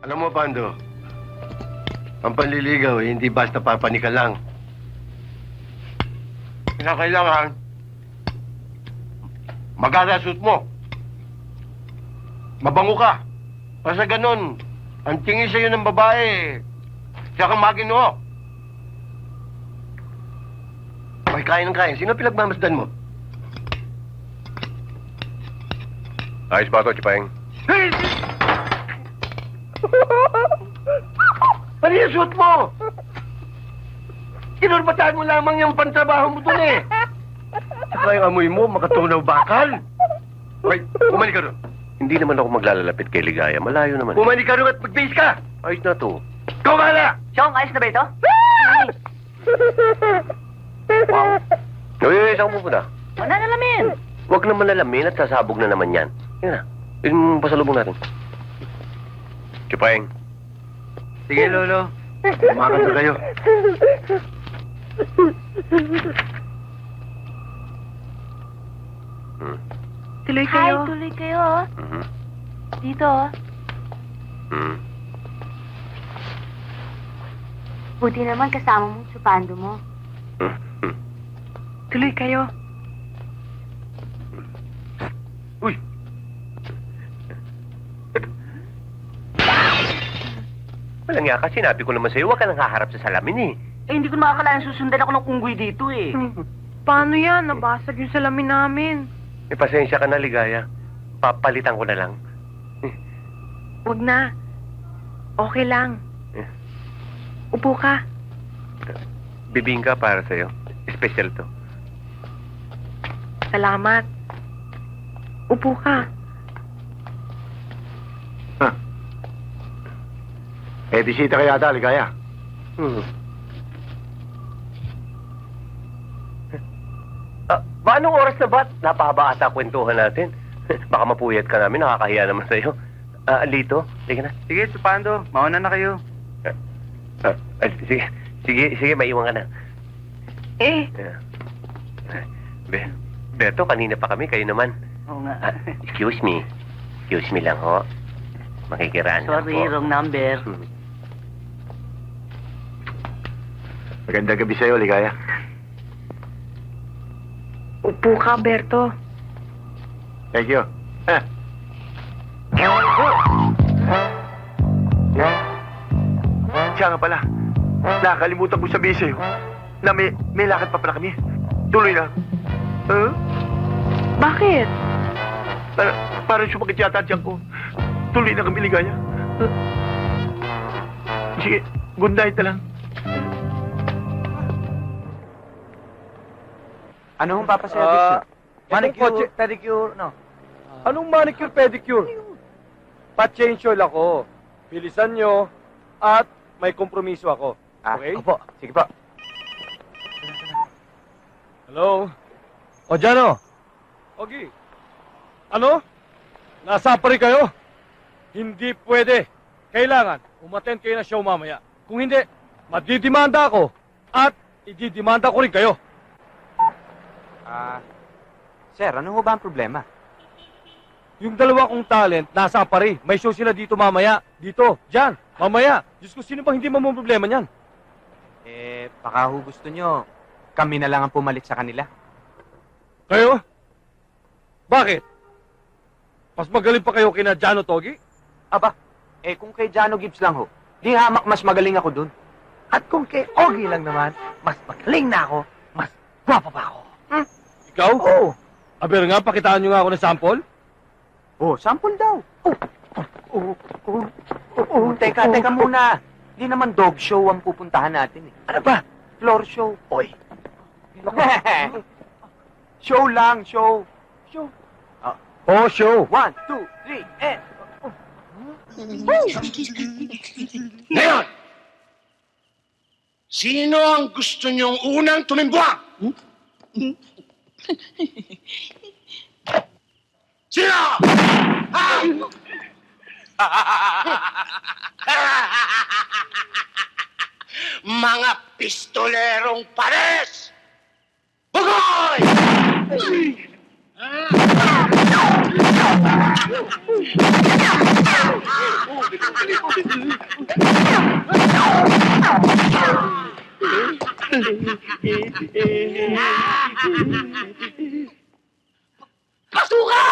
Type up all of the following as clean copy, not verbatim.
Alam mo, Pando, ang panliligaw hindi basta papanika lang. Kailangan, magagasot mo. Mabango ka. Basta ganun, ang tingin sa'yo ng babae, siya kang maginoo. May kain ng kain. Sino pinagmamasdan mo? Ayos ba ito, Chipayeng? Ano yung suot mo? Kinurbatahan mo lamang yung pantrabaho mo dun eh. Saka yung amoy mo, makatunaw bakal. Hoy, umalik ka ron. Hindi naman ako maglalalapit kay Ligaya. Malayo naman. Umalik ka ron at magbihis ka. Ayos na to. Ikaw bahala! Chong, ayos na ba ito? Wow. Uy, saan mo muna? Wala na lamin. Huwag naman lalamin at sasabog na naman yan. Yan na. Yung pasalubong natin. Chipayeng. Sige, Lolo. Umakas na kayo. Tuloy kayo. Hi, tuloy kayo. Oh. Mhm. Dito. Oh. Mhm. Buti naman kasama mo sa pando mo. Mhm. Tuloy kayo. Uy! Walang nga ka, sinabi ko naman sa'yo, huwag ka nang haharap sa salamin eh. Eh, hindi ko makakalain susundan ako ng unggoy dito eh. Paano yan? Nabasag yung salamin namin. May pasensya ka na, Ligaya. Papalitan ko na lang. Huwag na. Okay lang. Eh. Upo ka. Bibingka para sa'yo. Special to. Salamat. Upo ka. Eh, bisita ka yata, Ligaya. Ba, anong oras na ba? Napahaba ata kwentuhan natin. Baka mapuyat ka namin, nakakahiya naman sa'yo. Lito, sige na. Sige, Supando. Mauna na kayo. Sige, maiwan ka na. Eh, Beto, kanina pa kami, kayo naman. Oo nga. Excuse me lang ho. Makikiraan lang Sorry, po. wrong number. Magandang gabi sa'yo, Ligaya. upo ka, Berto. Thank you. Siya nga pala. Nakakalimutan ko sabihin sa'yo na may lakad pa pala kami. Tuloy na. Bakit? Parang sumakit yata tiyan ko. Tuloy na kami, Ligaya. Sige, good night na lang. Ano ang papaservice? Manicure, pedicure, no? Anong manicure, pedicure? Pa-change oil ako. Bilisan nyo at may kompromiso ako. Okay? Opo, sige po. Hello? O, Jano? Ogi? Ano? Nasa pa rin kayo? Hindi pwede. Kailangan, umattend kayo na show mamaya. Kung hindi, madidimanda ako at ididimanda ko rin kayo. Sir, ano ho ba ang problema? Yung dalawa kong talent, nasa pari. May show sila dito mamaya. Dito, dyan, mamaya. Diyos ko, sino bang hindi problema niyan? Baka ho gusto nyo, kami na lang ang pumalit sa kanila. Kayo? Bakit? Mas magaling pa kayo kina Jano Togi? Aba, kung kay Jano Gibbs lang ho, di hamak mas magaling ako dun. At kung kay Ogie lang naman, mas magaling na ako, mas gwapa pa ako. Ikaw? Oo. Aber nga, pakitaan nyo nga ako ng sample. Oh, sample daw. Teka muna. Di naman dog show ang pupuntahan natin eh. Ano ba? Floor show. Oy. Show lang, show. Show. Oh, show. 1, 2, 3, and... Ngayon, sino ang gusto niyong unang tumimbwang? Sino? Ha? Mga pistolerong pares! Bugoy! Pasuka!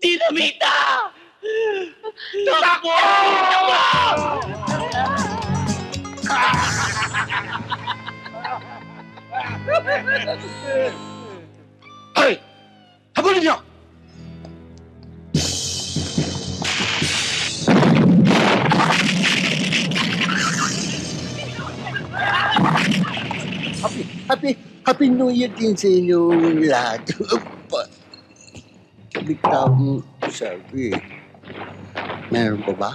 Dinamita! Takbo! Hoy! Habulin niyo! Happy New Year din sa inyong lahat. Bigla mo sabi. Meron pa ba?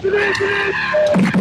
Bilis!